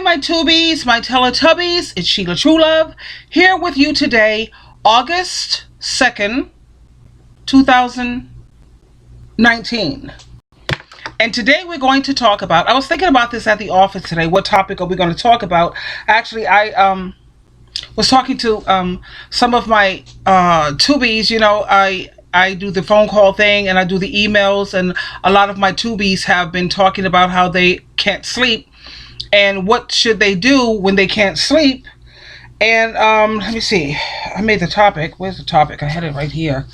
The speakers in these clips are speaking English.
my Tubies, my Teletubbies, it's Sheila Truelove here with you today, August 2nd, 2019. And today we're going to talk about, I was thinking about this at the office today, what topic are we going to talk about? Actually, I was talking to some of my Tubies. You know, I do the phone call thing and I do the emails, and a lot of my Tubies have been talking about how they can't sleep and what should they do when they can't sleep. And let me see, I made the topic. Where's the topic? I had it right here.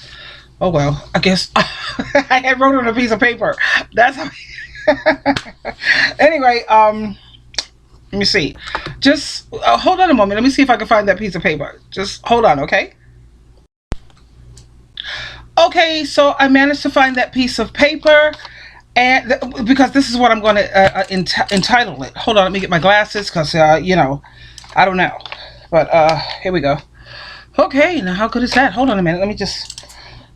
Oh well, I guess I had wrote it on a piece of paper. That's how anyway, let me see. Just hold on a moment. Let me see if I can find that piece of paper. Just hold on, okay? Okay, so I managed to find that piece of paper, and because this is what I'm going to entitle it. Hold on, let me get my glasses, because you know, I don't know, but here we go. Okay, now how good is that? Hold on a minute, let me just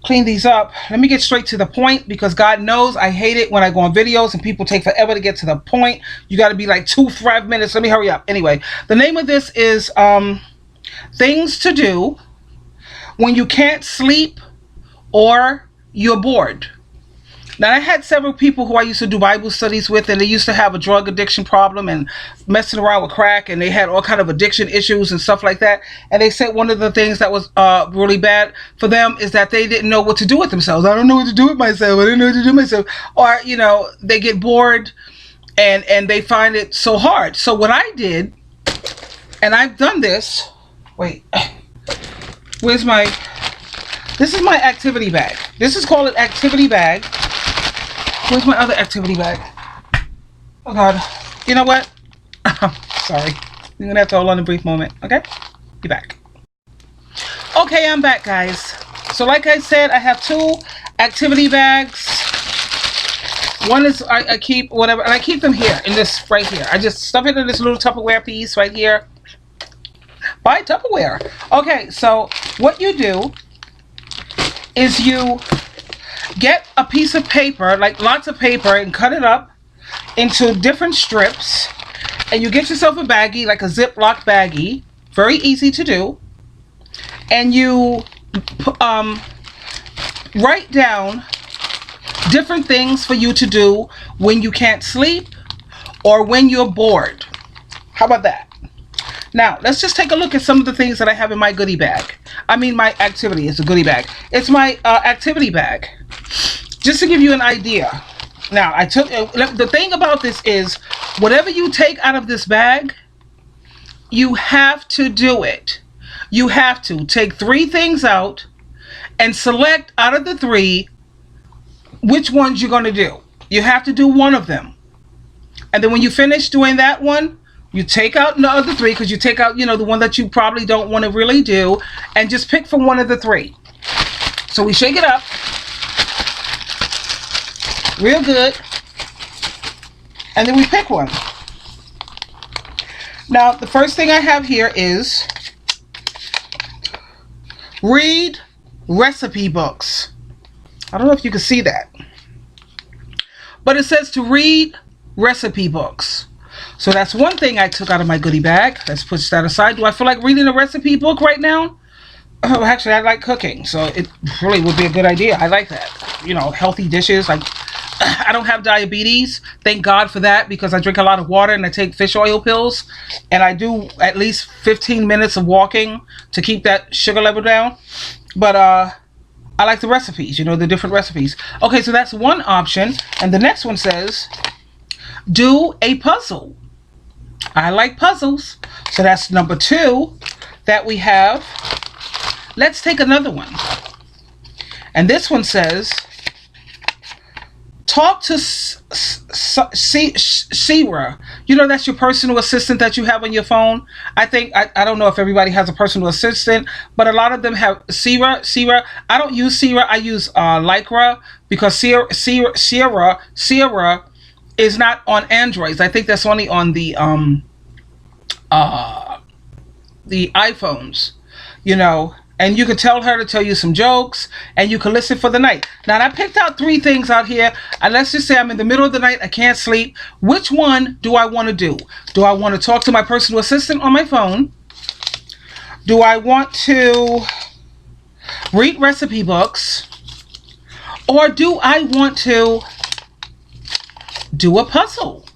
clean these up. Let me get straight to the point, because God knows I hate it when I go on videos and people take forever to get to the point. You got to be like 2-5 minutes. Let me hurry up. Anyway, the name of this is things to do when you can't sleep or you're bored. Now, I had several people who I used to do Bible studies with, and they used to have a drug addiction problem and messing around with crack, and they had all kind of addiction issues and stuff like that. And they said one of the things that was really bad for them is that they didn't know what to do with themselves. I don't know what to do with myself. I didn't know what to do with myself. Or, you know, they get bored and they find it so hard. So what I did, and I've done this. Wait, where's my... This is my activity bag. This is called an activity bag. Where's my other activity bag? Oh God. You know what? Sorry. You're gonna have to hold on a brief moment, okay? Be back. Okay, I'm back, guys. So like I said, I have 2 activity bags. One is I keep whatever, and I keep them here in this right here. I just stuff it in this little Tupperware piece right here. Buy Tupperware. Okay, so what you do is you get a piece of paper, like lots of paper, and cut it up into different strips, and you get yourself a baggie, like a Ziploc baggie, very easy to do, and you write down different things for you to do when you can't sleep or when you're bored. How about that? Now, let's just take a look at some of the things that I have in my goodie bag. I mean, my activity is a goodie bag. It's my activity bag. Just to give you an idea. Now, I took the thing about this is, whatever you take out of this bag, you have to do it. You have to take 3 things out and select out of the 3 which ones you're going to do. You have to do one of them. And then when you finish doing that one, you take out the other 3, because you take out, you know, the one that you probably don't want to really do, and just pick from one of the 3. So we shake it up real good, and then we pick one. Now, the first thing I have here is read recipe books. I don't know if you can see that, but it says to read recipe books. So that's one thing I took out of my goodie bag. Let's push that aside. Do I feel like reading a recipe book right now? Oh, actually, I like cooking, so it really would be a good idea. I like that. You know, healthy dishes. Like, I don't have diabetes. Thank God for that, because I drink a lot of water and I take fish oil pills. And I do at least 15 minutes of walking to keep that sugar level down. But I like the recipes, you know, the different recipes. Okay, so that's one option. And the next one says, do a puzzle. I like puzzles. So that's number 2 that we have. Let's take another one. And this one says, talk to Sira. You know, that's your personal assistant that you have on your phone. I think, I don't know if everybody has a personal assistant, but a lot of them have Sira. I don't use Sira. I use Lycra, because Sira is not on Androids. I think that's only on the iPhones, you know. And you can tell her to tell you some jokes, and you can listen for the night. Now, I picked out 3 things out here, and let's just say I'm in the middle of the night, I can't sleep. Which one do I want to do? Do I want to talk to my personal assistant on my phone? Do I want to read recipe books? Or do I want to do a puzzle?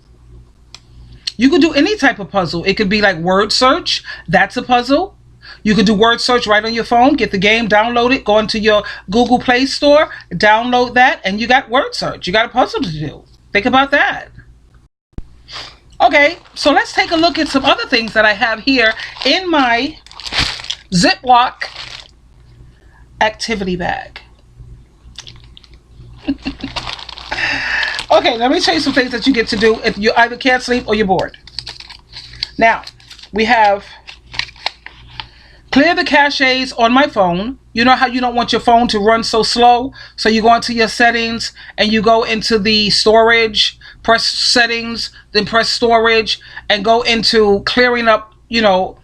You could do any type of puzzle. It could be like word search. That's a puzzle. You could do word search right on your phone. Get the game, download it, go into your Google Play Store, download that, and you got word search. You got a puzzle to do. Think about that. Okay, so let's take a look at some other things that I have here in my Ziploc activity bag. Okay, let me show you some things that you get to do if you either can't sleep or you're bored. Now, we have clear the caches on my phone. You know how you don't want your phone to run so slow? So you go into your settings and you go into the storage, press settings, then press storage, and go into clearing up, you know,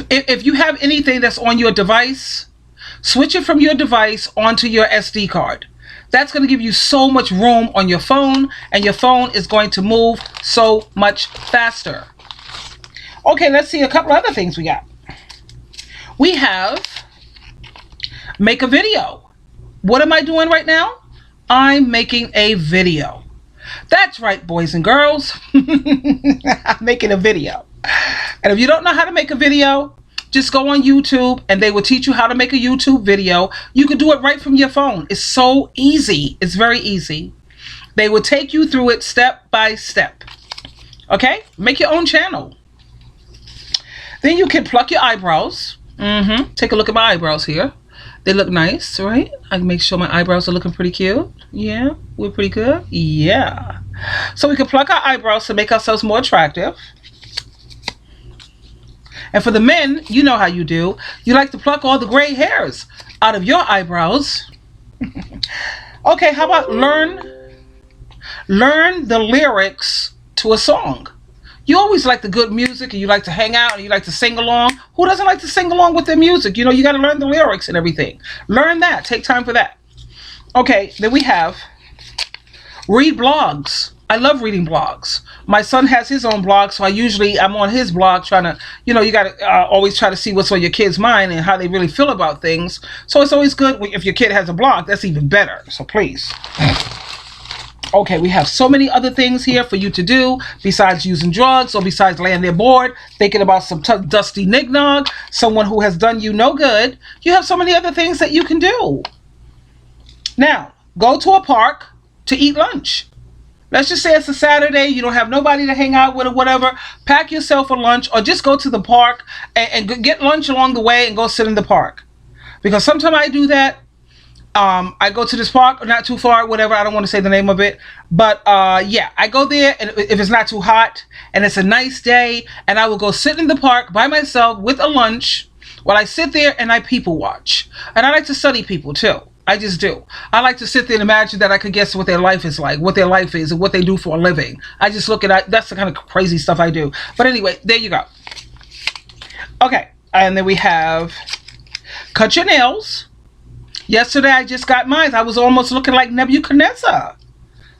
if you have anything that's on your device, switch it from your device onto your SD card. That's going to give you so much room on your phone, and your phone is going to move so much faster. Okay, let's see a couple other things we got. We have make a video. What am I doing right now? I'm making a video. That's right, boys and girls. I'm making a video. And if you don't know how to make a video, just go on YouTube and they will teach you how to make a YouTube video. You can do it right from your phone. It's so easy. It's very easy. They will take you through it step by step. Okay? Make your own channel. Then you can pluck your eyebrows. Take a look at my eyebrows here. They look nice, right? I can make sure my eyebrows are looking pretty cute. Yeah, we're pretty good. Yeah. So we can pluck our eyebrows to make ourselves more attractive. And for the men, you know how you do. You like to pluck all the gray hairs out of your eyebrows. Okay, how about learn the lyrics to a song? You always like the good music, and you like to hang out, and you like to sing along. Who doesn't like to sing along with their music? You know, you got to learn the lyrics and everything. Learn that. Take time for that. Okay, then we have read blogs. I love reading blogs. My son has his own blog, so I'm on his blog trying to, you know, you got to always try to see what's on your kid's mind and how they really feel about things. So it's always good if your kid has a blog. That's even better. So please. Okay, we have so many other things here for you to do besides using drugs or besides laying there bored, thinking about some dusty nignog, someone who has done you no good. You have so many other things that you can do. Now, go to a park to eat lunch. Let's just say it's a Saturday, you don't have nobody to hang out with or whatever. Pack yourself a lunch or just go to the park and get lunch along the way and go sit in the park. Because sometimes I do that. I go to this park, not too far, whatever. I don't want to say the name of it. But yeah, I go there, and if it's not too hot and it's a nice day, and I will go sit in the park by myself with a lunch while I sit there and I people watch. And I like to study people too. I just do. I like to sit there and imagine that I could guess what their life is like, what their life is, and what they do for a living. I just look at that's the kind of crazy stuff I do. But anyway, there you go. Okay, and then we have cut your nails. Yesterday I just got mine. I was almost looking like Nebuchadnezzar.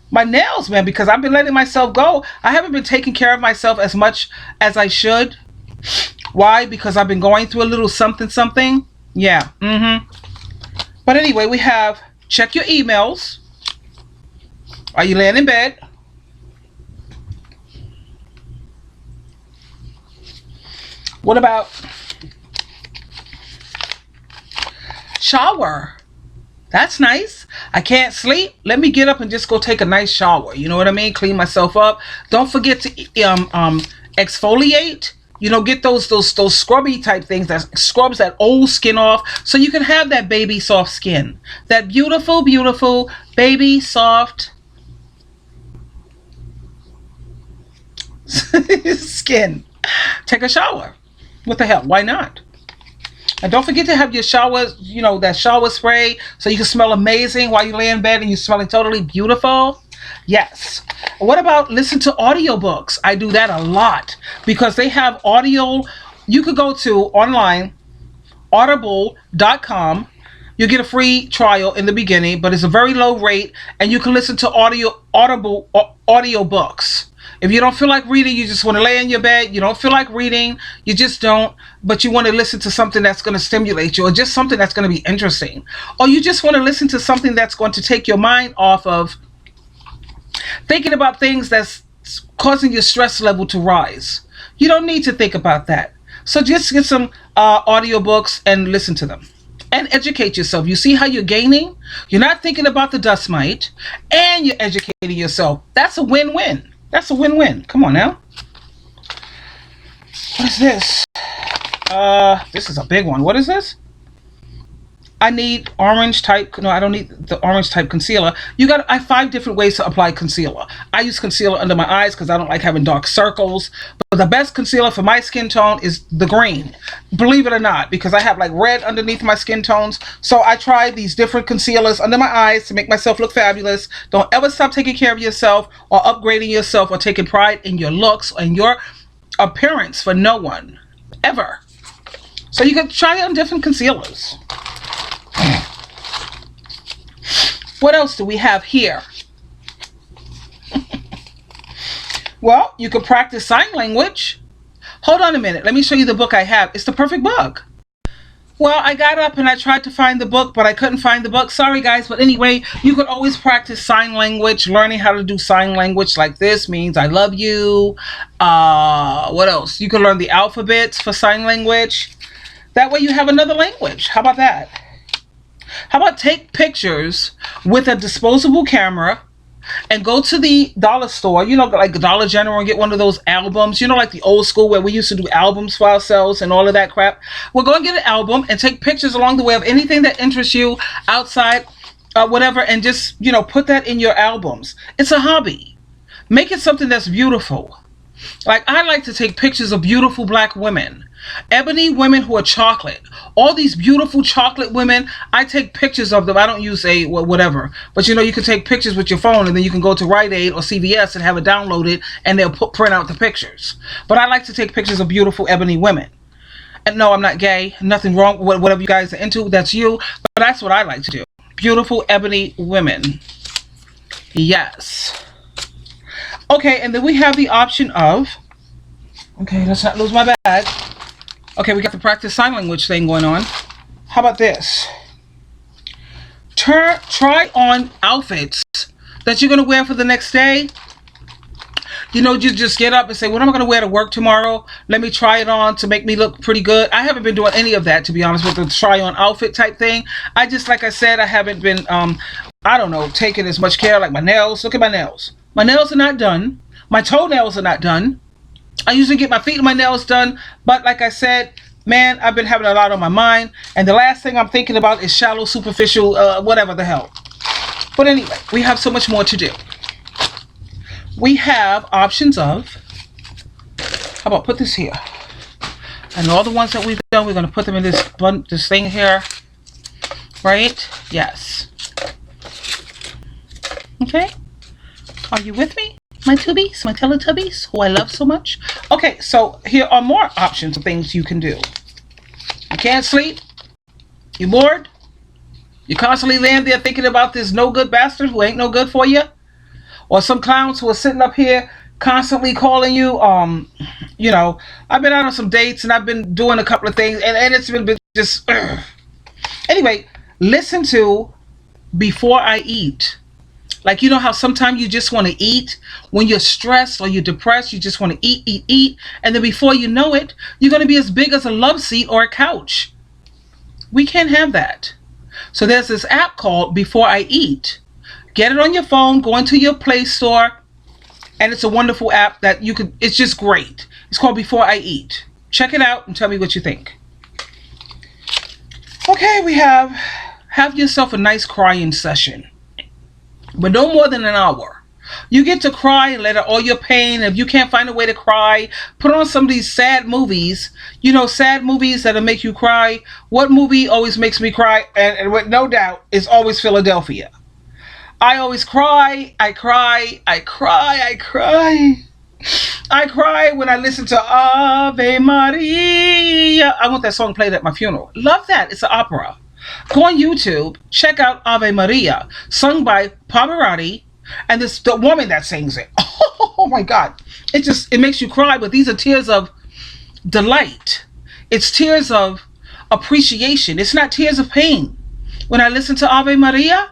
My nails, man, because I've been letting myself go. I haven't been taking care of myself as much as I should. Why? Because I've been going through a little something. Yeah. But anyway, we have check your emails. Are you laying in bed? What about shower? That's nice. I can't sleep. Let me get up and just go take a nice shower. You know what I mean? Clean myself up. Don't forget to exfoliate. You know, get those scrubby type things that scrubs that old skin off so you can have that baby soft skin. That beautiful, beautiful baby soft skin. Take a shower. What the hell? Why not? And don't forget to have your shower, you know, that shower spray so you can smell amazing while you lay in bed and you're smelling totally beautiful. Yes. What about listen to audiobooks? I do that a lot because they have audio. You could go to online audible.com. You get a free trial in the beginning, but it's a very low rate, and you can listen to audio books. If you don't feel like reading, you just want to lay in your bed, you don't feel like reading, you just don't, but you want to listen to something that's going to stimulate you, or just something that's going to be interesting, or you just want to listen to something that's going to take your mind off of thinking about things that's causing your stress level to rise. You don't need to think about that. So just get some audiobooks and listen to them. And educate yourself. You see how you're gaining? You're not thinking about the dust mite, and you're educating yourself. That's a win-win. That's a win-win. Come on now. What is this? This is a big one. What is this? I need orange type. No, I don't need the orange type concealer. I have 5 different ways to apply concealer. I use concealer under my eyes because I don't like having dark circles. But the best concealer for my skin tone is the green. Believe it or not, because I have like red underneath my skin tones. So I try these different concealers under my eyes to make myself look fabulous. Don't ever stop taking care of yourself or upgrading yourself or taking pride in your looks and your appearance for no one. Ever. So you can try on different concealers. What else do we have here? Well, you can practice sign language. Hold on a minute. Let me show you the book I have. It's the perfect book. Well, I got up and I tried to find the book, but I couldn't find the book. Sorry, guys. But anyway, you could always practice sign language. Learning how to do sign language like this means I love you. What else? You can learn the alphabets for sign language. That way you have another language. How about that? How about take pictures with a disposable camera and go to the dollar store, like Dollar General, and get one of those albums, like the old school where we used to do albums for ourselves and all of that crap. We're going to get an album and take pictures along the way of anything that interests you outside, whatever, and just, put that in your albums. It's a hobby. Make it something that's beautiful. Like, I like to take pictures of beautiful black women. Ebony women who are chocolate. All these beautiful chocolate women, I take pictures of them. I don't use whatever. But you can take pictures with your phone, and then you can go to Rite Aid or CVS and have it downloaded, and they'll print out the pictures. But I like to take pictures of beautiful ebony women. And no, I'm not gay. Nothing wrong with whatever you guys are into. That's you. But that's what I like to do. Beautiful ebony women. Yes. Okay, and then we have the option of... Okay, let's not lose my bag. Okay, we got the practice sign language thing going on. How about this? Try on outfits that you're going to wear for the next day. You just get up and say, what am I going to wear to work tomorrow? Let me try it on to make me look pretty good. I haven't been doing any of that, to be honest, with the try on outfit type thing. I just, like I said, I haven't been, taking as much care. Like my nails. Look at my nails. My nails are not done. My toenails are not done. I usually get my feet and my nails done, but like I said, man, I've been having a lot on my mind, and the last thing I'm thinking about is shallow, superficial, whatever the hell. But anyway, we have so much more to do. We have options of, how about put this here? And all the ones that we've done, we're going to put them in this thing here, right? Yes. Okay. Are you with me? My Tubbies, my Teletubbies, who I love so much. Okay, so here are more options of things you can do. You can't sleep. You bored. You constantly laying there thinking about this no good bastard who ain't no good for you. Or some clowns who are sitting up here constantly calling you. I've been out on some dates and I've been doing a couple of things and it's been just... Anyway, listen to Before I Eat. Like, how sometimes you just want to eat when you're stressed or you're depressed. You just want to eat. And then before you know it, you're going to be as big as a love seat or a couch. We can't have that. So there's this app called Before I Eat. Get it on your phone. Go into your Play Store. And it's a wonderful app that it's just great. It's called Before I Eat. Check it out and tell me what you think. Okay, we have yourself a nice crying session. But no more than an hour. You get to cry and let out all your pain. If you can't find a way to cry, put on some of these sad movies. Sad movies that'll make you cry. What movie always makes me cry? And with no doubt, it's always Philadelphia. I always cry. I cry. I cry when I listen to Ave Maria. I want that song played at my funeral. Love that. It's an opera. Go on YouTube, check out Ave Maria, sung by Pavarotti, and this the woman that sings it. Oh my God. It makes you cry, but these are tears of delight. It's tears of appreciation. It's not tears of pain. When I listen to Ave Maria,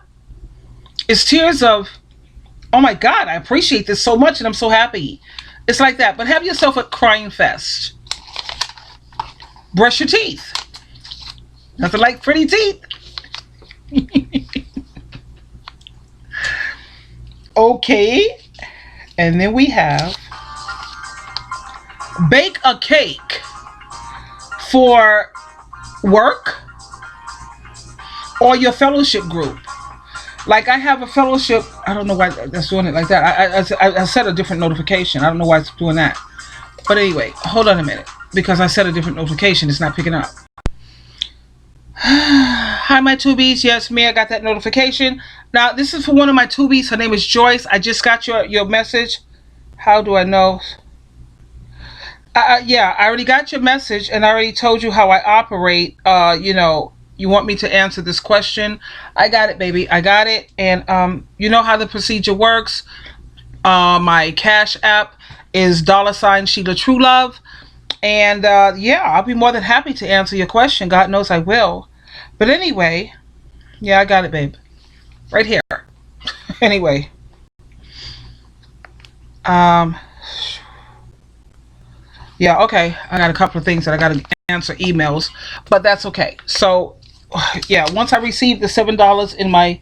it's tears of, oh my God, I appreciate this so much and I'm so happy. It's like that. But have yourself a crying fest. Brush your teeth. Nothing like pretty teeth. Okay. And then we have bake a cake for work or your fellowship group. Like I have a fellowship. I don't know why that's doing it like that. I set a different notification. I don't know why it's doing that. But anyway, hold on a minute. Because I set a different notification. It's not picking up. Hi, my tubies. Yes, me. I got that notification. Now, this is for one of my tubies. Her name is Joyce. I just got your message. How do I know? Yeah, I already got your message, and I already told you how I operate. You want me to answer this question? I got it, baby. I got it. And you know how the procedure works. My Cash App is $ Sheila True Love. And yeah, I'll be more than happy to answer your question. God knows I will. But anyway, yeah, I got it, babe. Right here. Anyway. Yeah, okay. I got a couple of things that I got to answer emails, but that's okay. So, yeah, once I receive the $7 in my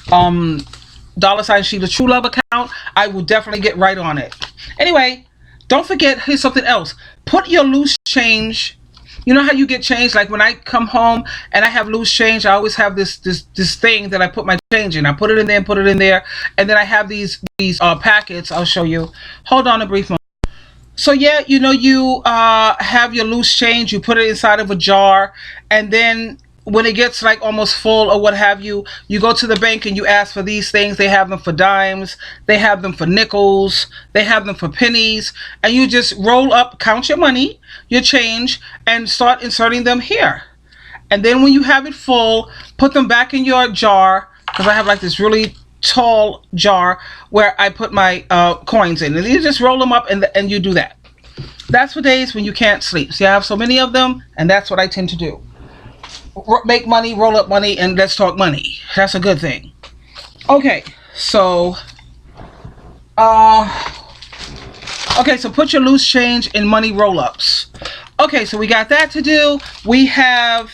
$ Sheila True Love account, I will definitely get right on it. Anyway, don't forget, here's something else. Put your loose change. You know how you get change? Like when I come home and I have loose change, I always have this thing that I put my change in. I put it in there and put it in there. And then I have these packets. I'll show you. Hold on a brief moment. So yeah, you have your loose change. You put it inside of a jar. And then when it gets like almost full or what have you, you go to the bank and you ask for these things. They have them for dimes. They have them for nickels. They have them for pennies. And you just roll up, count your money, your change, and start inserting them here. And then when you have it full, put them back in your jar, because I have like this really tall jar where I put my coins in. And you just roll them up and you do that. That's for days when you can't sleep. See, I have so many of them, and that's what I tend to do. Make money, roll up money, and let's talk money. That's a good thing. Okay, so so put your loose change in money roll-ups. Okay, so we got that to do. We have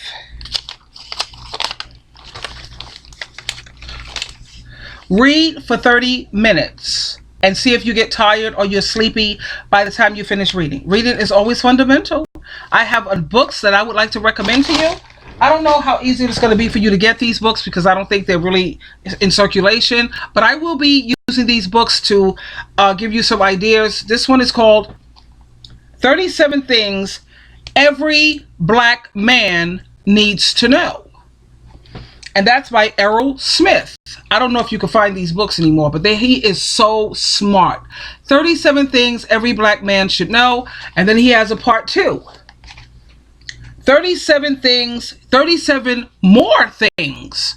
read for 30 minutes and see if you get tired or you're sleepy by the time you finish reading. Reading is always fundamental. I have books that I would like to recommend to you. I don't know how easy it's going to be for you to get these books because I don't think they're really in circulation. But I will be using these books to give you some ideas. This one is called 37 Things Every Black Man Needs to Know. And that's by Errol Smith. I don't know if you can find these books anymore, but he is so smart. 37 Things Every Black Man Should Know. And then he has a part 2. 37 more things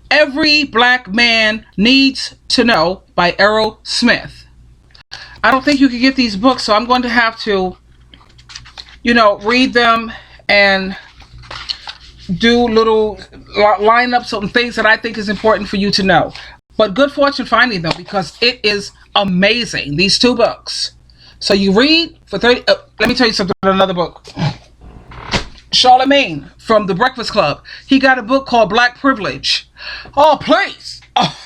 every black man needs to know by Errol Smith. I don't think you can get these books, so I'm going to have to, read them and do line up some things that I think is important for you to know. But good fortune finding them because it is amazing, these 2 books. So you read for 30, let me tell you something about another book. Charlemagne from The Breakfast Club. He got a book called Black Privilege. Oh, please. Oh,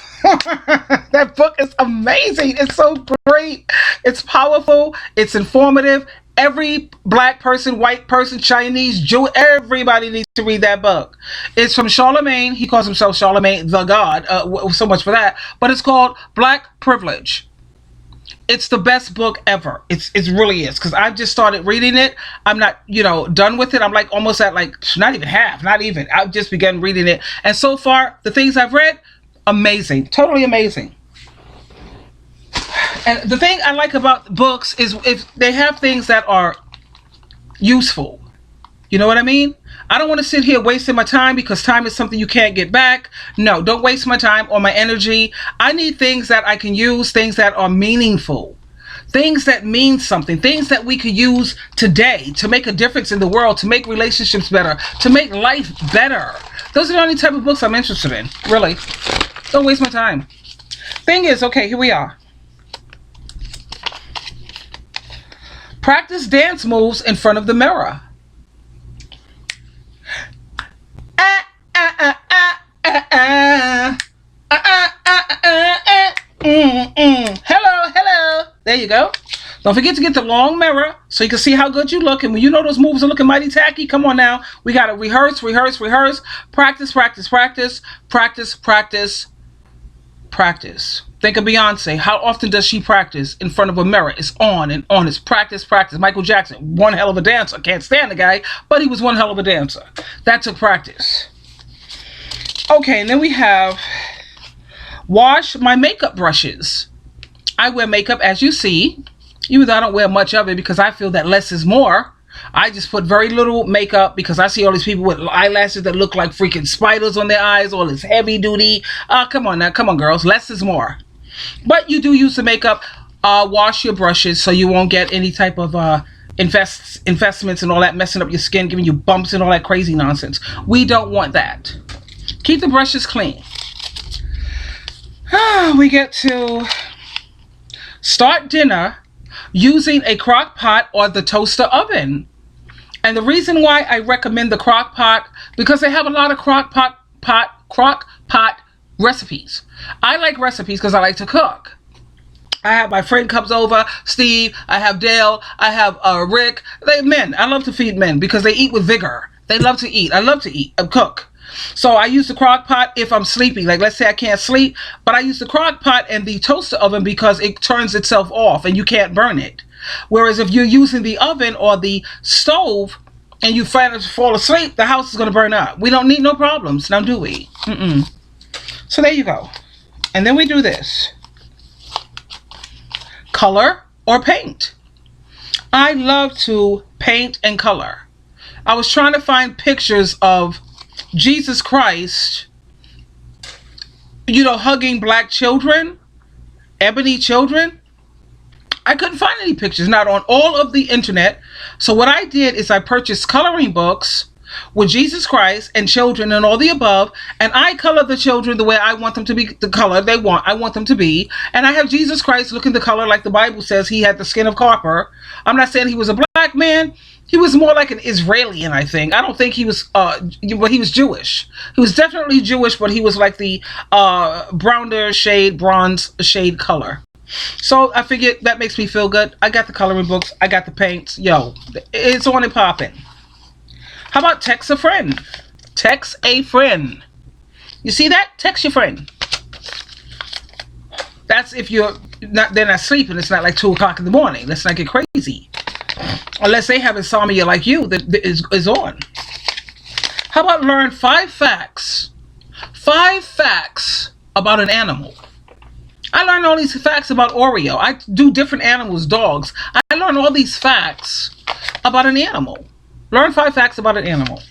that book is amazing. It's so great. It's powerful. It's informative. Every black person, white person, Chinese, Jew, everybody needs to read that book. It's from Charlemagne. He calls himself Charlemagne the God. So much for that. But it's called Black Privilege. It's the best book ever. It really is. Because I've just started reading it. I'm not, done with it. I'm like almost at not even half. Not even. I've just begun reading it. And so far, the things I've read, amazing. Totally amazing. And the thing I like about books is if they have things that are useful. You know what I mean? I don't want to sit here wasting my time because time is something you can't get back. No, don't waste my time or my energy. I need things that I can use, things that are meaningful, things that mean something, things that we could use today to make a difference in the world, to make relationships better, to make life better. Those are the only type of books I'm interested in, really. Don't waste my time. Thing is, okay, here we are. Practice dance moves in front of the mirror. Hello, hello. There you go. Don't forget to get the long mirror so you can see how good you look. And when you know those moves are looking mighty tacky, come on now. We got to rehearse, rehearse, rehearse. Practice, practice, practice. Practice, practice, practice. Think of Beyonce. How often does she practice in front of a mirror? It's on and on. It's practice, practice. Michael Jackson, one hell of a dancer. Can't stand the guy, but he was one hell of a dancer. That took practice. Okay, and then we have wash my makeup brushes. I wear makeup, as you see, even though I don't wear much of it because I feel that less is more. I just put very little makeup because I see all these people with eyelashes that look like freaking spiders on their eyes, all this heavy duty. Come on now, come on girls, less is more. But you do use the makeup. Wash your brushes so you won't get any type of investments and all that messing up your skin, giving you bumps and all that crazy nonsense. We don't want that. Keep the brushes clean. We get to start dinner using a crock pot or the toaster oven. And the reason why I recommend the crock pot, because they have a lot of crock pot recipes. I like recipes because I like to cook. I have my friend comes over, Steve, I have Dale, I have Rick. Men, I love to feed men because they eat with vigor. They love to eat. I love to eat and cook. So I use the crock pot if I'm sleeping. Like let's say I can't sleep, but I use the crock pot and the toaster oven because it turns itself off and you can't burn it. Whereas if you're using the oven or the stove and you fall asleep, the house is going to burn up. We don't need no problems, now do we? So there you go. And then we do this. Color or paint. I love to paint and color. I was trying to find pictures of Jesus Christ, hugging black children, ebony children. I couldn't find any pictures, not on all of the internet. So what I did is I purchased coloring books with Jesus Christ and children and all the above, and I color the children the way I want them to be, the color I want them to be. And I have Jesus Christ looking the color like the Bible says he had the skin of copper. I'm not saying he was a black man. He was more like an Israeli, I think. I don't think he was, but he was Jewish. He was definitely Jewish, but he was like the bronze shade color. So I figured that makes me feel good. I got the coloring books. I got the paints. Yo, it's on and popping. How about text a friend? Text a friend. You see that? Text your friend. That's if they're not sleeping. It's not like 2 o'clock in the morning. Let's not get crazy. Unless they have insomnia like you that is on. How about learn 5 facts? 5 facts about an animal. I learned all these facts about Oreo. I do different animals, dogs. I learned all these facts about an animal. Learn 5 facts about an animal.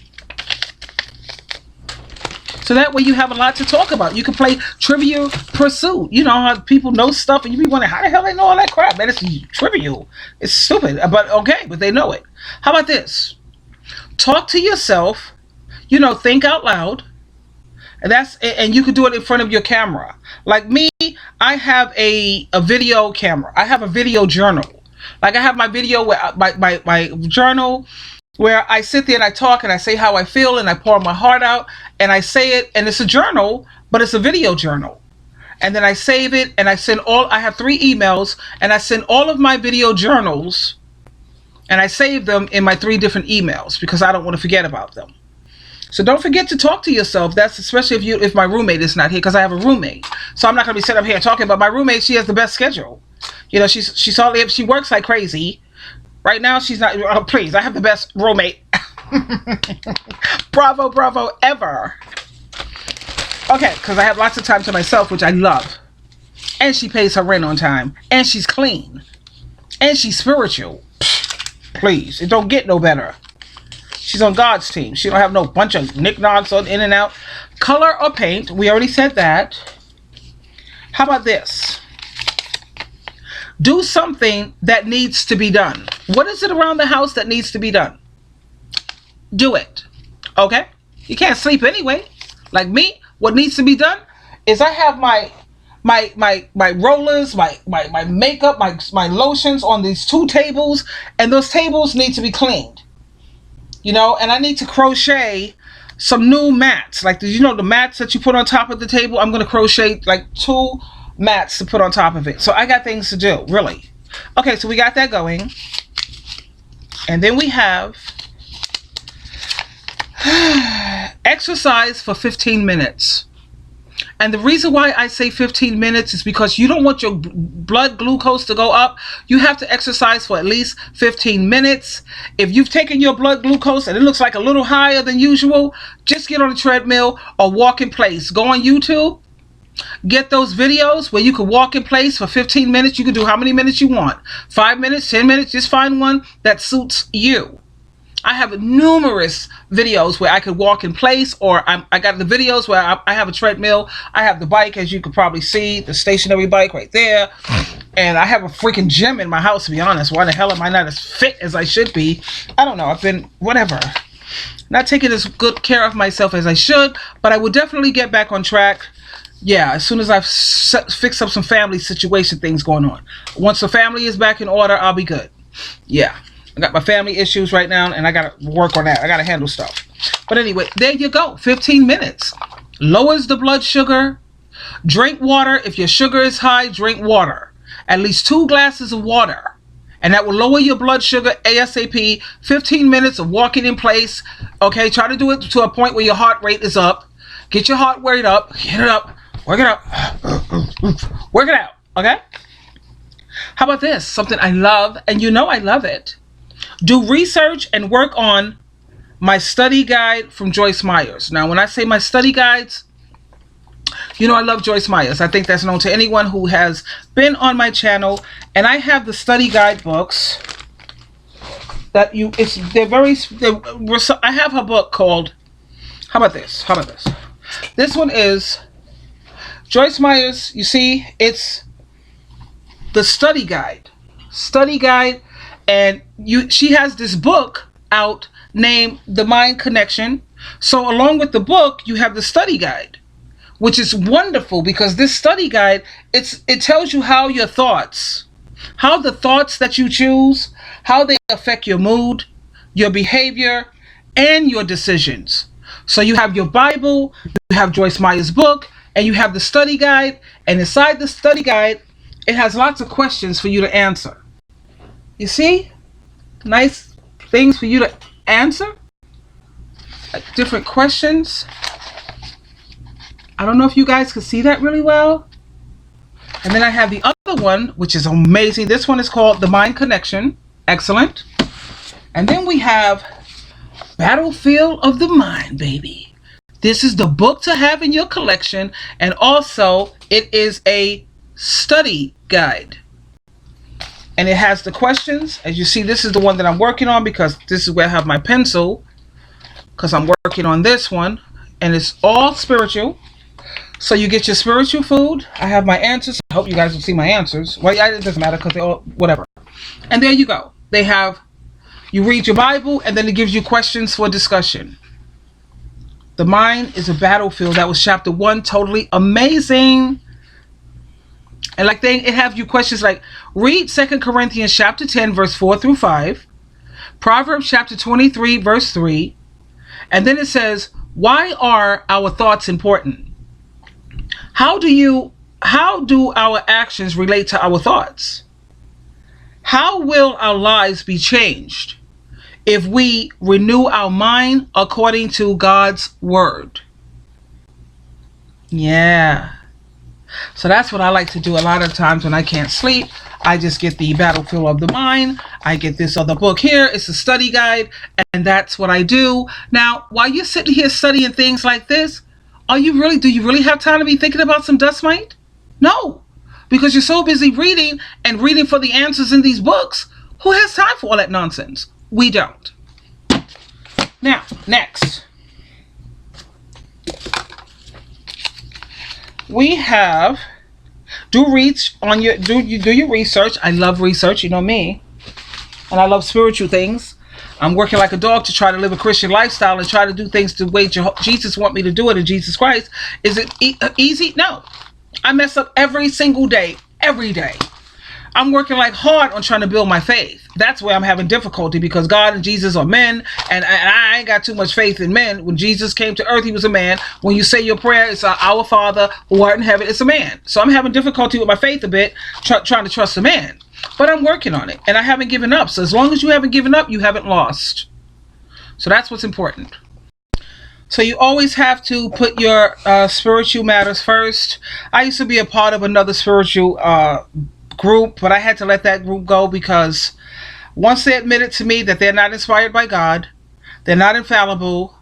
So that way you have a lot to talk about. You can play Trivial Pursuit. You know how people know stuff and you be wondering, how the hell they know all that crap? Man, it's trivial. It's stupid, but okay, but they know it. How about this? Talk to yourself, think out loud. And you can do it in front of your camera. Like me, I have a video camera. I have a video journal. Like I have my video, my journal, where I sit there and I talk and I say how I feel and I pour my heart out and I say it, and it's a journal, but it's a video journal. And then I save it and I have 3 emails and I send all of my video journals and I save them in my 3 different emails because I don't want to forget about them. So don't forget to talk to yourself. That's especially if my roommate is not here, because I have a roommate. So I'm not going to be sitting up here talking about my roommate. She has the best schedule. She works like crazy. Right now, she's not. Oh, please, I have the best roommate. Bravo, ever. Okay, because I have lots of time to myself, which I love. and she pays her rent on time, and she's clean, and she's spiritual. Please, it don't get no better. She's on God's team. She don't have no bunch of knickknacks on in and out. Color or paint, we already said that. How about this? Do something that needs to be done. What is it around the house that needs to be done? Do it. Okay? You can't sleep anyway. Like me, what needs to be done is I have my rollers, my makeup, my lotions on these 2 tables, and those tables need to be cleaned. You know, and I need to crochet some new mats. Like, the mats that you put on top of the table? I'm going to crochet like 2 mats to put on top of it. So I got things to do, really. Okay, so we got that going. And then we have exercise for 15 minutes. And the reason why I say 15 minutes is because you don't want your blood glucose to go up. You have to exercise for at least 15 minutes. If you've taken your blood glucose and it looks like a little higher than usual, just get on a treadmill or walk in place. Go on YouTube. Get those videos where you can walk in place for 15 minutes. You can do how many minutes you want. 5 minutes, 10 minutes. Just find one that suits you. I have numerous videos where I could walk in place, or I got the videos where I have a treadmill. I have the bike, as you could probably see, the stationary bike right there. And I have a freaking gym in my house, to be honest. Why the hell am I not as fit as I should be? I don't know. I've been, whatever. Not taking as good care of myself as I should, but I will definitely get back on track. Yeah, as soon as I've fixed up some family situation things going on. Once the family is back in order, I'll be good. Yeah. I got my family issues right now, and I got to work on that. I got to handle stuff. But anyway, there you go. 15 minutes. Lowers the blood sugar. Drink water. If your sugar is high, drink water. At least 2 glasses of water. And that will lower your blood sugar ASAP. 15 minutes of walking in place. Okay, try to do it to a point where your heart rate is up. Get your heart rate up. Get it up. Work it up. Work it out. Okay? How about this? Something I love, and you know I love it. Do research and work on my study guide from Joyce Myers. Now, when I say my study guides, you know I love Joyce Myers. I think that's known to anyone who has been on my channel. And I have the study guide books that I have her book called, how about this? This one is Joyce Myers. You see, it's the study guide. And she has this book out named The Mind Connection. So along with the book, you have the study guide, which is wonderful because this study guide, it tells you how the thoughts that you choose, how they affect your mood, your behavior, and your decisions. So you have your Bible, you have Joyce Myers' book, and you have the study guide. And inside the study guide, it has lots of questions for you to answer. You see? Nice things for you to answer. Like different questions. I don't know if you guys can see that really well. And then I have the other one, which is amazing. This one is called The Mind Connection. Excellent. And then we have Battlefield of the Mind, baby. This is the book to have in your collection. And also, it is a study guide. And it has the questions. As you see, this is the one that I'm working on because this is where I have my pencil. Because I'm working on this one. And it's all spiritual. So you get your spiritual food. I have my answers. I hope you guys will see my answers. Well, yeah, it doesn't matter because they all, whatever. And there you go. You read your Bible and then it gives you questions for discussion. The mind is a battlefield. That was chapter 1. Totally amazing. And like it have you questions like read 2 Corinthians chapter 10 verse 4 through 5, Proverbs chapter 23 verse 3, and then it says, why are our thoughts important? How do our actions relate to our thoughts? How will our lives be changed if we renew our mind according to God's word? Yeah. So that's what I like to do a lot of times when I can't sleep. I just get the Battlefield of the Mind. I get this other book here. It's a study guide. And that's what I do. Now, while you're sitting here studying things like this, do you really have time to be thinking about some dust mite? No. because you're so busy reading and reading for the answers in these books. Who has time for all that nonsense? We don't. Now, next. We have do your research. I love research, you know me. And I love spiritual things. I'm working like a dog to try to live a Christian lifestyle and try to do things the way Jesus want me to do it in Jesus Christ. Is it easy? No. I mess up every single day, every day. I'm working like hard on trying to build my faith. That's where I'm having difficulty, because God and Jesus are men, and I ain't got too much faith in men. When Jesus came to earth, he was a man. When you say your prayer, it's our Father who art in heaven, it's a man. So I'm having difficulty with my faith a bit, trying to trust a man. But I'm working on it, and I haven't given up. So as long as you haven't given up, you haven't lost. So that's what's important. So you always have to put your spiritual matters first. I used to be a part of another spiritual group, but I had to let that group go, because once they admitted to me that they're not inspired by God, they're not infallible,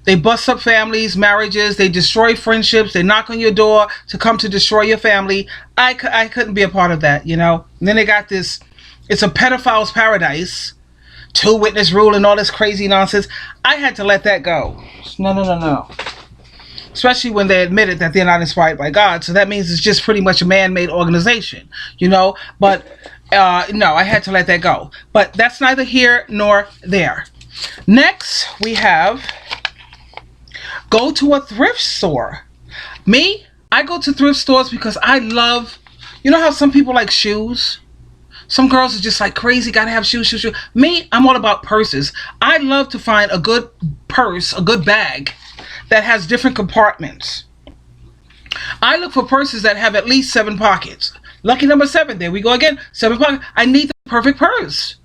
they bust up families, marriages, they destroy friendships, they knock on your door to come to destroy your family. I couldn't be a part of that, you know. And then they got this, it's a pedophile's paradise, 2-witness rule and all this crazy nonsense. I had to let that go. No. Especially when they admitted that they're not inspired by God. So that means it's just pretty much a man-made organization, you know. But no, I had to let that go. But that's neither here nor there. Next, we have go to a thrift store. Me, I go to thrift stores because I love, you know how some people like shoes? Some girls are just like crazy, gotta have shoes. Me, I'm all about purses. I love to find a good purse, a good bag that has different compartments. I look for purses that have at least 7 pockets. Lucky number 7, there we go again, 7 pockets. I need the perfect purse.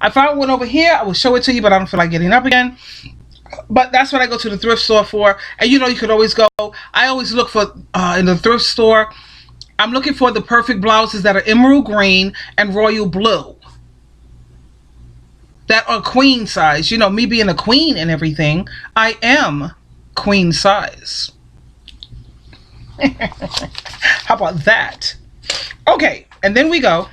I found one over here. I will show it to you, but I don't feel like getting up again. But that's what I go to the thrift store for. And you know, you could always go, I always look for, in the thrift store, I'm looking for the perfect blouses that are emerald green and royal blue. That are queen size. You know, me being a queen and everything, I am queen size. How about that? Okay, and then we go.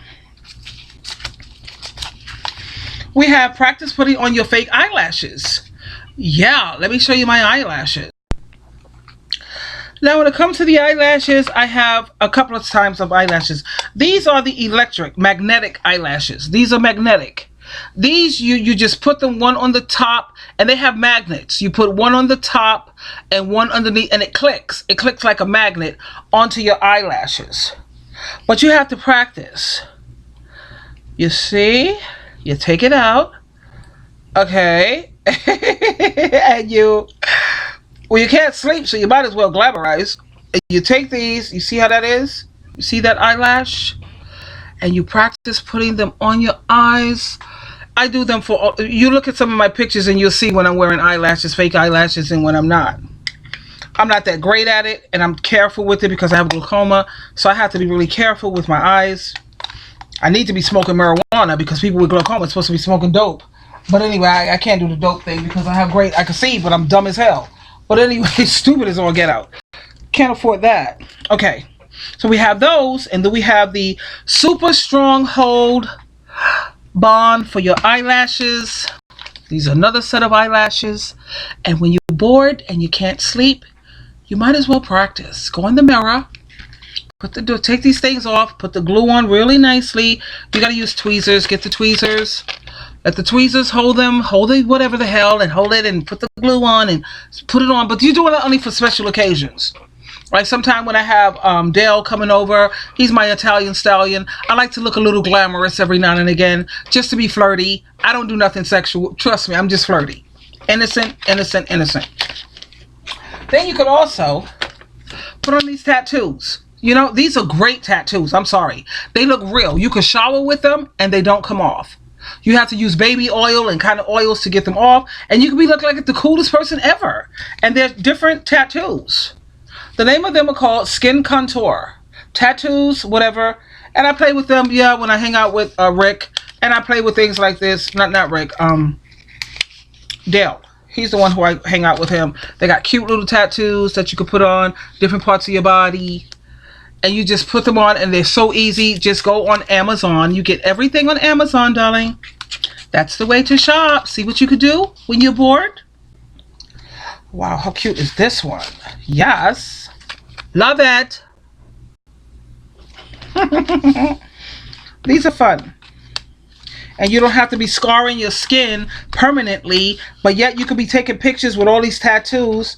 We have practice putting on your fake eyelashes. Yeah, let me show you my eyelashes. Now, when it comes to the eyelashes, I have a couple of types of eyelashes. These are the magnetic eyelashes. These are magnetic. These, you just put them one on the top, and they have magnets. You put one on the top and one underneath, and it clicks. It clicks like a magnet onto your eyelashes. But you have to practice. You see? You take it out. Okay. And you can't sleep, so you might as well glamorize. And you take these, you see how that is? You see that eyelash? And you practice putting them on your eyes. I do them for, you look at some of my pictures and you'll see when I'm wearing eyelashes, fake eyelashes, and when I'm not. I'm not that great at it, and I'm careful with it because I have glaucoma, so I have to be really careful with my eyes. I need to be smoking marijuana because people with glaucoma are supposed to be smoking dope. But anyway, I can't do the dope thing because I can see, but I'm dumb as hell. But anyway, stupid as all get out. Can't afford that. Okay, so we have those, and then we have the Super Strong Hold Bond for your eyelashes. These are another set of eyelashes. And when you're bored and you can't sleep, you might as well practice. Go in the mirror. Take these things off. Put the glue on really nicely. You got to use tweezers. Get the tweezers. Let the tweezers hold them. Hold it, whatever the hell, and hold it and put the glue on and put it on. But you're doing it only for special occasions. Like sometime when I have Dale coming over, he's my Italian stallion. I like to look a little glamorous every now and again, just to be flirty. I don't do nothing sexual. Trust me, I'm just flirty. Innocent, innocent, innocent. Then you could also put on these tattoos. You know, these are great tattoos. I'm sorry. They look real. You can shower with them and they don't come off. You have to use baby oil and kind of oils to get them off. And you can look like the coolest person ever. And they're different tattoos. The name of them are called Skin Contour. Tattoos, whatever. And I play with them, yeah, when I hang out with Rick. And I play with things like this. Not Rick. Dale. He's the one who I hang out with him. They got cute little tattoos that you could put on different parts of your body. and you just put them on, and they're so easy. Just go on Amazon. You get everything on Amazon, darling. That's the way to shop. See what you could do when you're bored. Wow, how cute is this one? Yes. Love it. These are fun. And you don't have to be scarring your skin permanently, but yet you could be taking pictures with all these tattoos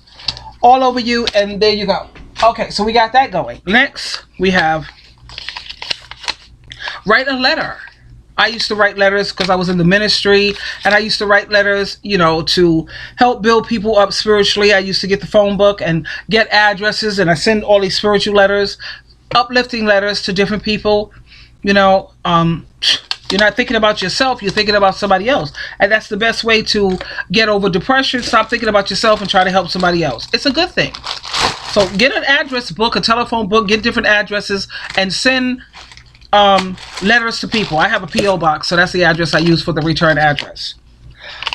all over you, and there you go. Okay, so we got that going. Next, we have write a letter. I used to write letters because I was in the ministry, and I used to write letters, to help build people up spiritually. I used to get the phone book and get addresses, and I send all these spiritual letters, uplifting letters to different people. You're not thinking about yourself, you're thinking about somebody else. And that's the best way to get over depression. Stop thinking about yourself and try to help somebody else. It's a good thing. So get an address book, a telephone book, get different addresses, and send letters to people. I have a P.O. box, so that's the address I use for the return address.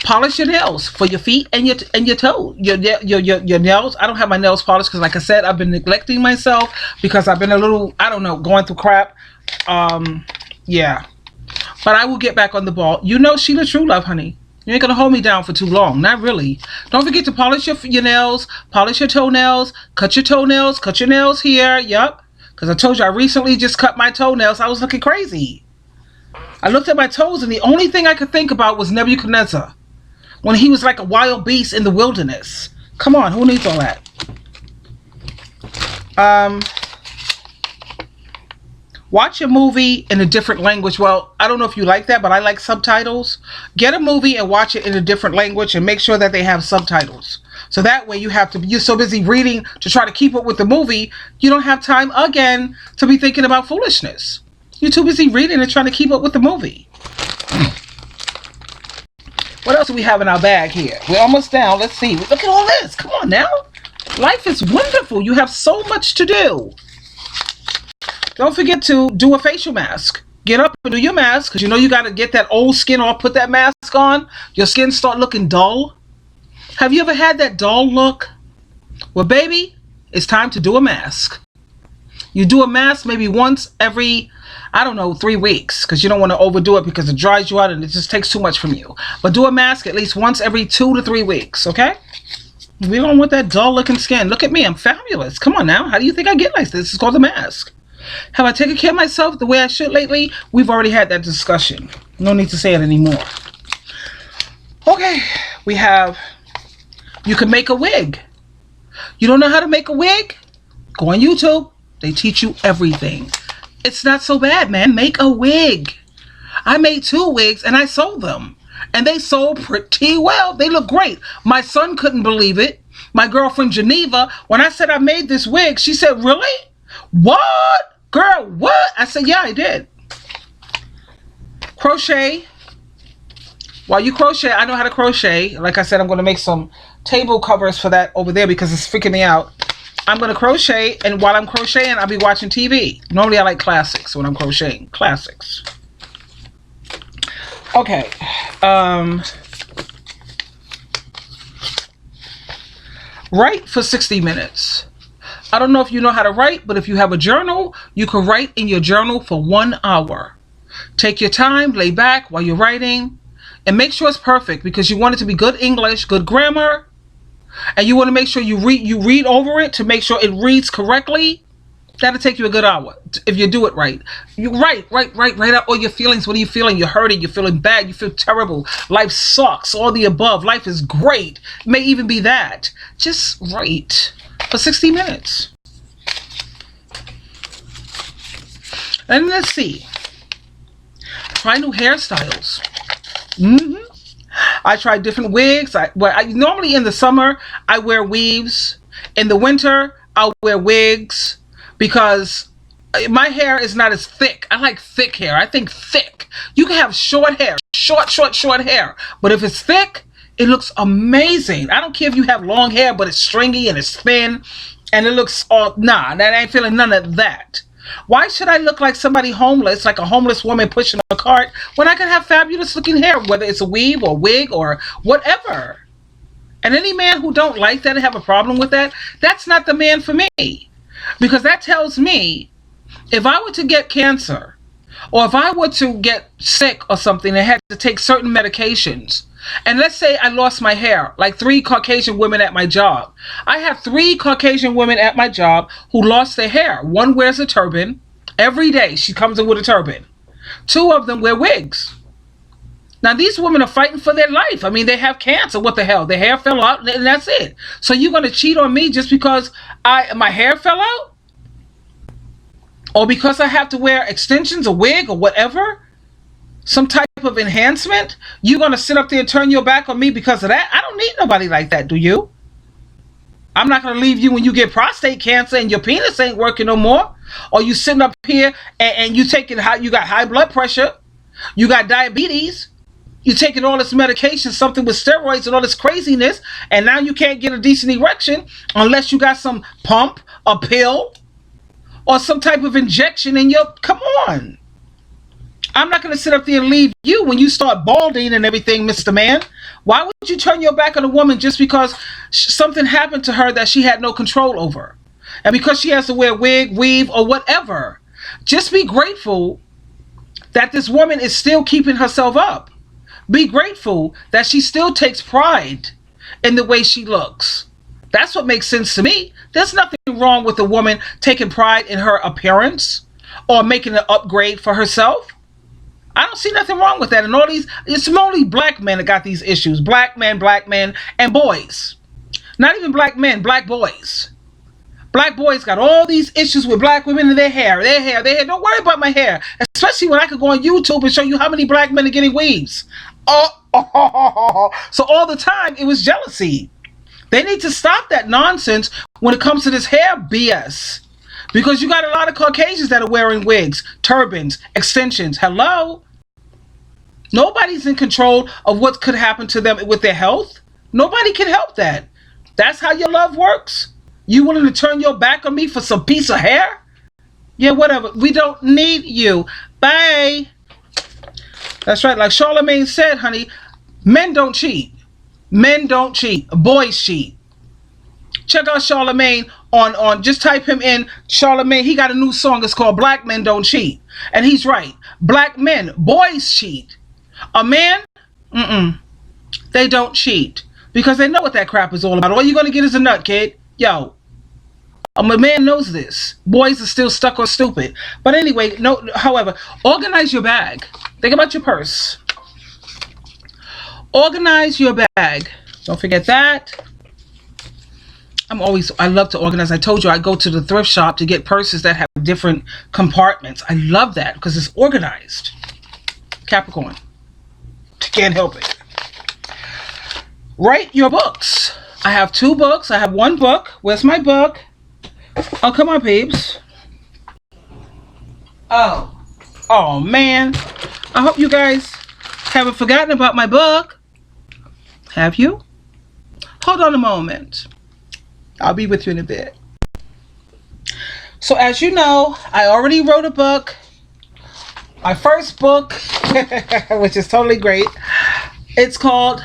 Polish your nails for your feet and your toes, your nails. I don't have my nails polished because, like I said, I've been neglecting myself because I've been a little, going through crap. Yeah. But I will get back on the ball. Sheila True Love, honey. You ain't gonna hold me down for too long. Not really. Don't forget to polish your nails, polish your toenails, cut your nails here. Yup. Because I told you I recently just cut my toenails. I was looking crazy. I looked at my toes, and the only thing I could think about was Nebuchadnezzar, when he was like a wild beast in the wilderness. Come on, who needs all that? Watch a movie in a different language. Well, I don't know if you like that, but I like subtitles. Get a movie and watch it in a different language, and make sure that they have subtitles. So that way you're so busy reading to try to keep up with the movie, you don't have time again to be thinking about foolishness. You're too busy reading and trying to keep up with the movie. What else do we have in our bag here? We're almost down. Let's see. Look at all this. Come on now. Life is wonderful. You have so much to do. Don't forget to do a facial mask. Get up and do your mask, because you got to get that old skin off. Put that mask on. Your skin start looking dull. Have you ever had that dull look? Well, baby, it's time to do a mask. You do a mask maybe once every, 3 weeks, because you don't want to overdo it because it dries you out and it just takes too much from you. But do a mask at least once every 2 to 3 weeks, okay? We don't want that dull looking skin. Look at me, I'm fabulous. Come on now, how do you think I get like this? It's called the mask. Have I taken care of myself the way I should lately? We've already had that discussion. No need to say it anymore. Okay, we have, you can make a wig. You don't know how to make a wig? Go on YouTube. They teach you everything. It's not so bad, man. Make a wig. I made 2 wigs and I sold them. And they sold pretty well. They look great. My son couldn't believe it. My girlfriend Geneva, when I said I made this wig, she said, really? What? Girl, what? I said, yeah, I did. Crochet. While you crochet, I know how to crochet. Like I said, I'm going to make some table covers for that over there because it's freaking me out. I'm going to crochet, and while I'm crocheting, I'll be watching TV. Normally, I like classics when I'm crocheting. Classics. Okay. Write for 60 minutes. I don't know if you know how to write, but if you have a journal, you can write in your journal for 1 hour. Take your time, lay back while you're writing, and make sure it's perfect, because you want it to be good English, good grammar, and you want to make sure you read over it to make sure it reads correctly. That'll take you a good hour if you do it right. You write out all your feelings. What are you feeling? You're hurting. You're feeling bad. You feel terrible. Life sucks. All the above. Life is great. It may even be that. Just write for 60 minutes. And let's see. Try new hairstyles. I try different wigs. Normally in the summer, I wear weaves. In the winter, I'll wear wigs because my hair is not as thick. I like thick hair. I think thick. You can have short hair, short hair. But if it's thick, it looks amazing. I don't care if you have long hair, but it's stringy and it's thin and it looks all, nah, that ain't feeling none of that. Why should I look like somebody homeless, like a homeless woman pushing a cart, when I can have fabulous looking hair, whether it's a weave or wig or whatever? And any man who don't like that and have a problem with that, that's not the man for me. Because that tells me If I were to get cancer, or if I were to get sick or something and had to take certain medications, and let's say I lost my hair, like 3 Caucasian women at my job. I have 3 Caucasian women at my job who lost their hair. One wears a turban. Every day she comes in with a turban. 2 of them wear wigs. Now these women are fighting for their life. I mean, they have cancer. What the hell? Their hair fell out and that's it. So you're going to cheat on me just because my hair fell out? Or because I have to wear extensions, a wig, or whatever? Some type of enhancement? You're going to sit up there and turn your back on me because of that? I don't need nobody like that, do you? I'm not going to leave you when you get prostate cancer and your penis ain't working no more. Or you sitting up here and you you got high blood pressure. You got diabetes. You're taking all this medication, something with steroids and all this craziness, and now you can't get a decent erection unless you got some pump, a pill, or some type of injection in your... Come on. I'm not going to sit up there and leave you when you start balding and everything, Mr. Man. Why would you turn your back on a woman just because something happened to her that she had no control over? And because she has to wear wig, weave, or whatever. Just be grateful that this woman is still keeping herself up. Be grateful that she still takes pride in the way she looks. That's what makes sense to me. There's nothing wrong with a woman taking pride in her appearance or making an upgrade for herself. I don't see nothing wrong with that. And all these, it's only black men that got these issues. Black men, and boys. Not even black men, black boys. Black boys got all these issues with black women and their hair. Don't worry about my hair. Especially when I could go on YouTube and show you how many black men are getting weaves. So all the time it was jealousy. They need to stop that nonsense when it comes to this hair BS. Because you got a lot of Caucasians that are wearing wigs, turbans, extensions. Hello? Nobody's in control of what could happen to them with their health. Nobody can help that. That's how your love works? You willing to turn your back on me for some piece of hair? Yeah, whatever. We don't need you. Bye. That's right. Like Charlamagne said, honey, men don't cheat. Men don't cheat. Boys cheat. Check out Charlamagne on just type him in Charlamagne. He got a new song. It's called Black Men Don't Cheat. And he's right. Black men, boys cheat. A man, they don't cheat. Because they know what that crap is all about. All you're going to get is a nut, kid. Yo. A man knows this. Boys are still stuck or stupid. But anyway, however, organize your bag. Think about your purse. Organize your bag. Don't forget that. I love to organize. I told you I go to the thrift shop to get purses that have different compartments. I love that because it's organized. Capricorn. Can't help it. Write your books. I have 2 books. I have 1 book. Where's my book? Oh, come on, peeps. Oh, man. I hope you guys haven't forgotten about my book. Have you? Hold on a moment. I'll be with you in a bit. So as you know, I already wrote a book. My first book, which is totally great. It's called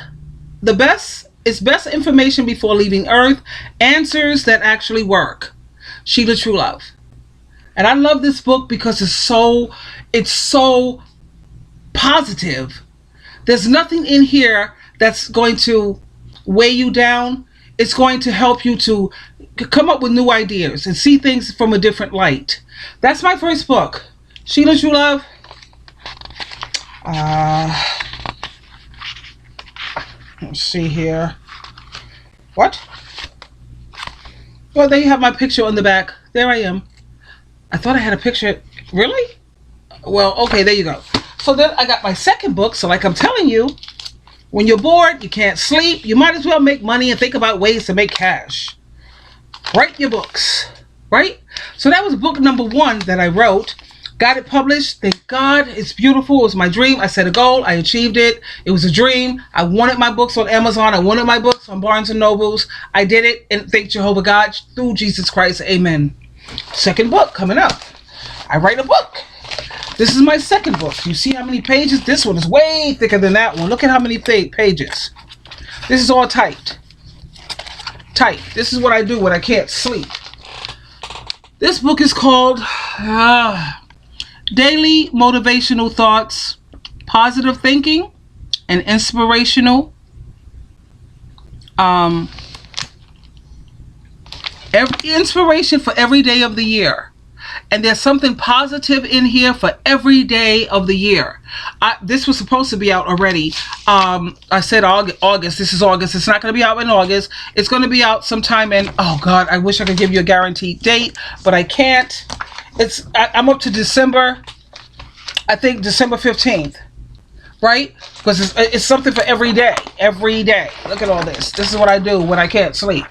Best Information Before Leaving Earth. Answers That Actually Work. Sheila Truelove. And I love this book because it's so positive. There's nothing in here that's going to weigh you down. It's going to help you to come up with new ideas and see things from a different light. That's my first book. Sheila Truelove. Let's see here. What? Well, there you have my picture on the back. There I am. I thought I had a picture. Really? Well, okay, there you go. So then I got my second book. So like I'm telling you, when you're bored, you can't sleep, you might as well make money and think about ways to make cash. Write your books, right? So that was book number 1 that I wrote. Got it published. Thank God. It's beautiful. It was my dream. I set a goal. I achieved it. It was a dream. I wanted my books on Amazon. I wanted my books on Barnes & Nobles. I did it. And thank Jehovah God through Jesus Christ. Amen. Second book coming up. I write a book. This is my second book. You see how many pages? This one is way thicker than that one. Look at how many pages. This is all typed. Typed. This is what I do when I can't sleep. This book is called Daily motivational thoughts, positive thinking, and inspirational. Um, Inspiration for every day of the year. And there's something positive in here for every day of the year. This was supposed to be out already. I said August. This is August. It's not going to be out in August. It's going to be out sometime in, oh God, I wish I could give you a guaranteed date, but I can't. I'm up to December, I think December 15th. Right? Because it's something for every day. Every day. Look at all this. This is what I do when I can't sleep.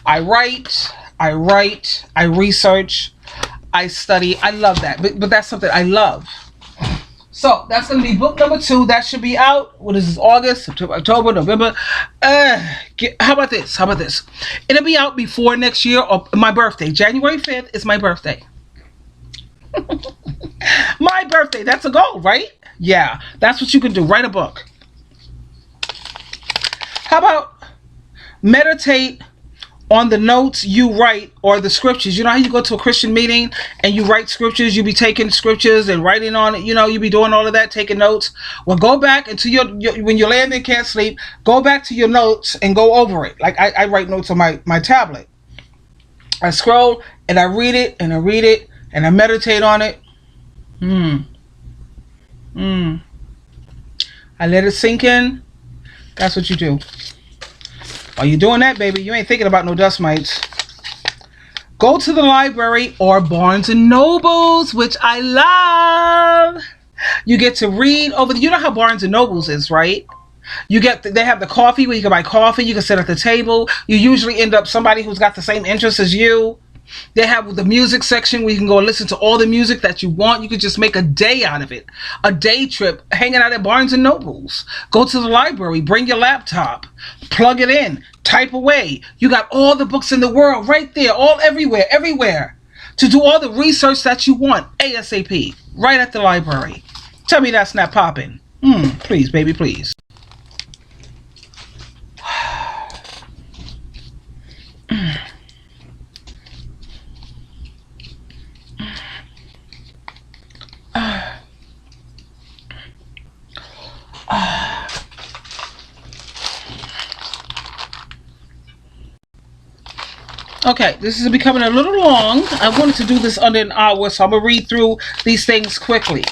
I write, I research, I study. I love that. But that's something I love. So that's going to be book number 2. That should be out. What is this? August, September, October, November. How about this? It'll be out before next year or my birthday. January 5th is my birthday. My birthday. That's a goal, right? Yeah. That's what you can do. Write a book. How about meditate on the notes you write or the scriptures? You know how you go to a Christian meeting and you write scriptures, you be taking scriptures and writing on it, you be doing all of that, taking notes. Well, go back into your when you're laying there and can't sleep, go back to your notes and go over it. Like I write notes on my tablet. I scroll and I read it and I read it and I meditate on it. I let it sink in. That's what you do. While you're doing that, baby, you ain't thinking about no dust mites. Go to the library or Barnes and Nobles, which I love. You get to read over. You know how Barnes and Nobles is, right? They have the coffee where you can buy coffee. You can sit at the table. You usually end up somebody who's got the same interests as you. They have the music section where you can go and listen to all the music that you want. You could just make a day out of it. A day trip hanging out at Barnes and Nobles. Go to the library. Bring your laptop. Plug it in. Type away. You got all the books in the world right there. All everywhere. To do all the research that you want. ASAP. Right at the library. Tell me that's not popping. Please, baby, please. Okay, this is becoming a little long. I wanted to do this under an hour, so I'm going to read through these things quickly.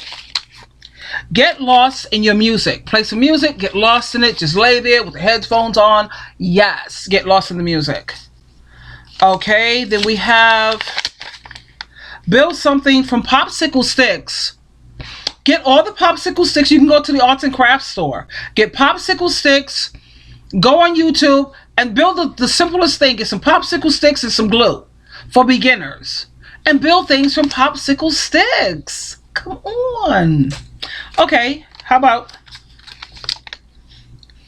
Get lost in your music. Play some music, get lost in it. Just lay there with the headphones on. Yes, get lost in the music. Okay, then we have build something from popsicle sticks. Get all the popsicle sticks. You can go to the arts and crafts store. Get popsicle sticks. Go on YouTube and build the simplest thing. Get some popsicle sticks and some glue for beginners. And build things from popsicle sticks. Come on. Okay, how about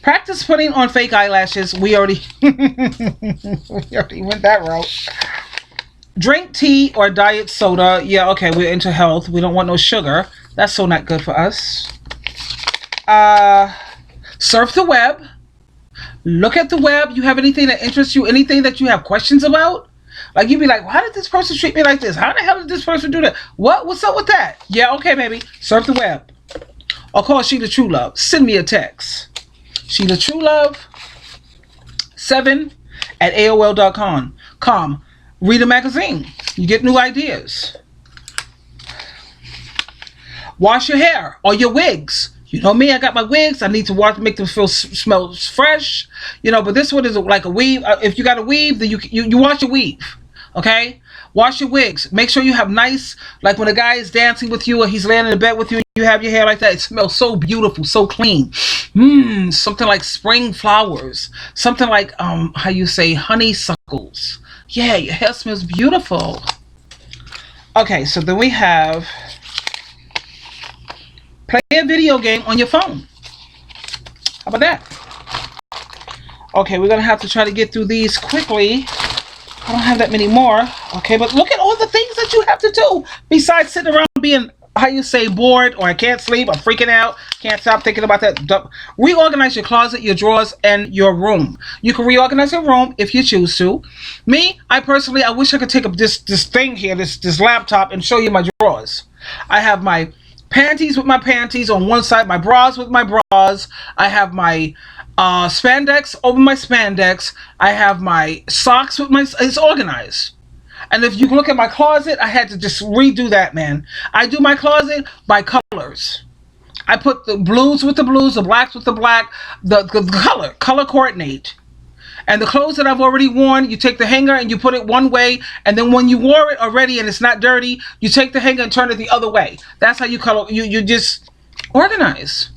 practice putting on fake eyelashes? We already went that route. Drink tea or diet soda. Yeah, okay, we're into health. We don't want no sugar. That's so not good for us. Surf the web. Look at the web. You have anything that interests you? Anything that you have questions about? Like you'd be like, why did this person treat me like this? How the hell did this person do that? What's up with that? Yeah, okay, baby. Surf the web. Or call Sheila True Love. Send me a text. Sheila True Love 7 at AOL.com. Read a magazine. You get new ideas. Wash your hair or your wigs. You know me, I got my wigs. I need to wash, make them smell fresh. But this one is like a weave. If you got a weave, then you wash your weave. Okay? Wash your wigs. Make sure you have nice, like when a guy is dancing with you or he's laying in the bed with you, and you have your hair like that. It smells so beautiful, so clean. Something like spring flowers. Something like, how you say, honeysuckles. Yeah, your hair smells beautiful. Okay, so then we have play a video game on your phone. How about that? Okay, we're going to have to try to get through these quickly. I don't have that many more. Okay, but look at all the things that you have to do besides sitting around being how you say bored or I can't sleep, I'm freaking out, can't stop thinking about that. Reorganize your closet, your drawers, and your room. You can reorganize your room if you choose to. Me, I personally, I wish I could take up this thing here, this laptop, and show you my drawers. I have my panties with my panties on one side, my bras with my bras. I have my spandex over my spandex. I have my socks with my. It's organized. And if you look at my closet, I had to just redo that, man. I do my closet by colors. I put the blues with the blues, the blacks with the black, the color coordinate. And the clothes that I've already worn, you take the hanger and you put it one way, and then when you wore it already and it's not dirty, you take the hanger and turn it the other way. That's how you color. You just organize.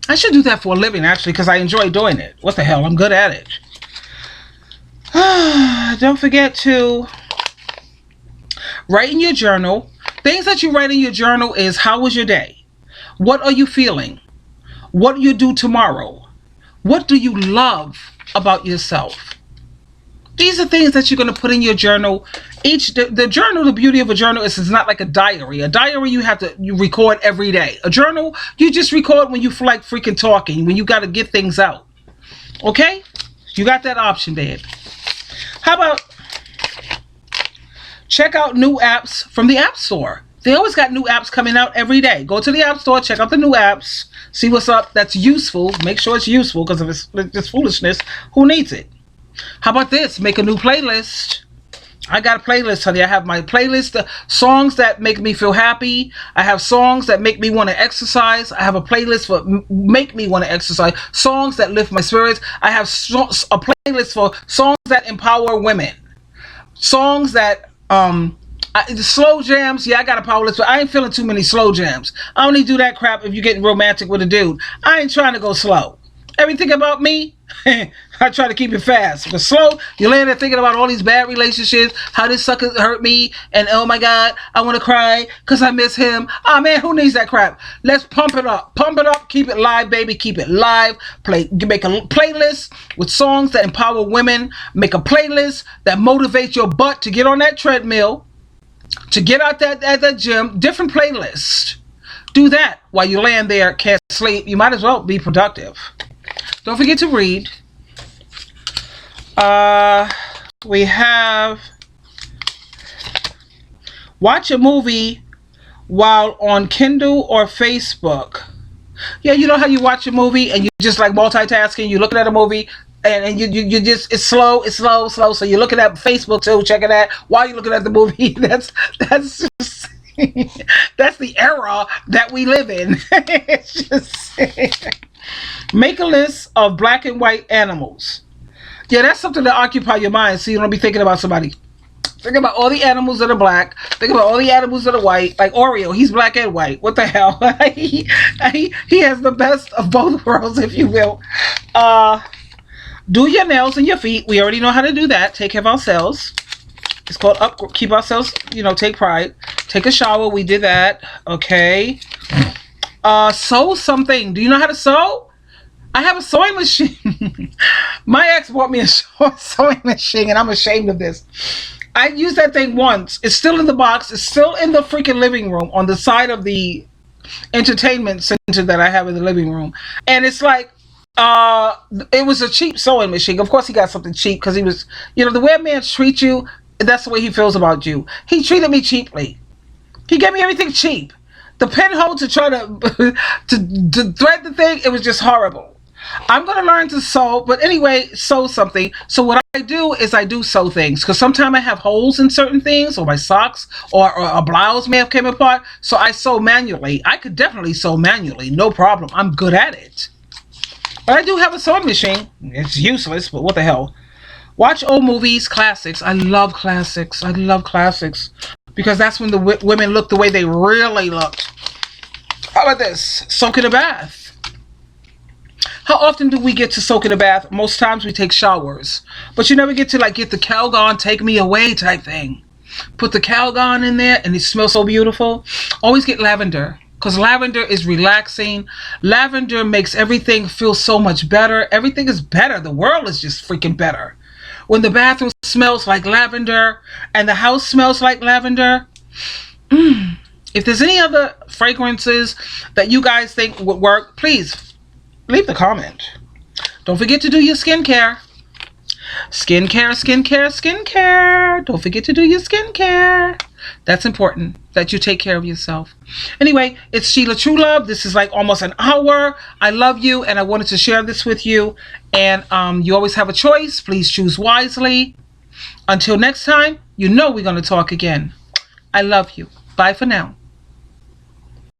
I should do that for a living, actually, because I enjoy doing it. What the hell? I'm good at it. Don't forget to write in your journal. Things that you write in your journal is, how was your day? What are you feeling? What do you do tomorrow? What do you love about yourself? These are things that you're going to put in your journal. The journal, the beauty of a journal is it's not like a diary. A diary you record every day. A journal, you just record when you feel like freaking talking, when you got to get things out. Okay? You got that option, babe. How about check out new apps from the App Store? They always got new apps coming out every day. Go to the App Store, check out the new apps, see what's up that's useful. Make sure it's useful, because if it's just foolishness, who needs it? How about this? Make a new playlist. I got a playlist, honey. I have my playlist, the songs that make me feel happy. I have songs that make me want to exercise. I have a playlist for make me want to exercise. Songs that lift my spirits. I have a playlist for songs that empower women. Songs that the slow jams. Yeah, I got a power list, but I ain't feeling too many slow jams. I only do that crap if you're getting romantic with a dude. I ain't trying to go slow. Everything about me, I try to keep it fast. But slow, you're laying there thinking about all these bad relationships, how this sucker hurt me, and oh my God, I want to cry because I miss him. Ah, man, who needs that crap? Let's pump it up. Pump it up. Keep it live, baby. Keep it live. Make a playlist with songs that empower women. Make a playlist that motivates your butt to get on that treadmill, to get out at that gym. Different playlists. Do that while you're laying there, can't sleep. You might as well be productive. Don't forget to read. We have watch a movie while on Kindle or Facebook. Yeah, you know how you watch a movie and you just like multitasking. You're looking at a movie and you just it's slow. So you're looking at Facebook too, checking that while you're looking at the movie. That's just, that's the era that we live in. It's just make a list of black and white animals. Yeah, that's something to occupy your mind so you don't be thinking about somebody. Think about all the animals that are black. Think about all the animals that are white. Like Oreo, he's black and white. What the hell? he has the best of both worlds, if you will. Do your nails and your feet. We already know how to do that. Take care of ourselves. It's called keep ourselves, take pride. Take a shower. We did that. Okay. Sew something. Do you know how to sew? I have a sewing machine. My ex bought me a sewing machine, and I'm ashamed of this. I used that thing once. It's still in the box. It's still in the freaking living room on the side of the entertainment center that I have in the living room. And it's like, it was a cheap sewing machine. Of course, he got something cheap because he was, the way a man treats you, that's the way he feels about you. He treated me cheaply. He gave me everything cheap. The pinhole to try to thread the thing, it was just horrible. I'm going to learn to sew, but anyway, sew something. So what I do is I do sew things because sometimes I have holes in certain things, or my socks or a blouse may have came apart. So I sew manually. I could definitely sew manually, no problem. I'm good at it. But I do have a sewing machine. It's useless, but what the hell. Watch old movies, classics. I love classics. Because that's when the women look the way they really looked. How about this? Soak in a bath. How often do we get to soak in a bath? Most times we take showers. But you never get to get the Calgon take me away type thing. Put the Calgon in there and it smells so beautiful. Always get lavender. Because lavender is relaxing. Lavender makes everything feel so much better. Everything is better. The world is just freaking better. When the bathroom smells like lavender and the house smells like lavender, If there's any other fragrances that you guys think would work, please leave the comment. Don't forget to do your skincare. Skincare, skincare, skincare. Don't forget to do your skincare. That's important that you take care of yourself. Anyway, it's Sheila True Love. This is like almost an hour. I love you and I wanted to share this with you. And you always have a choice. Please choose wisely. Until next time, you know we're going to talk again. I love you. Bye for now.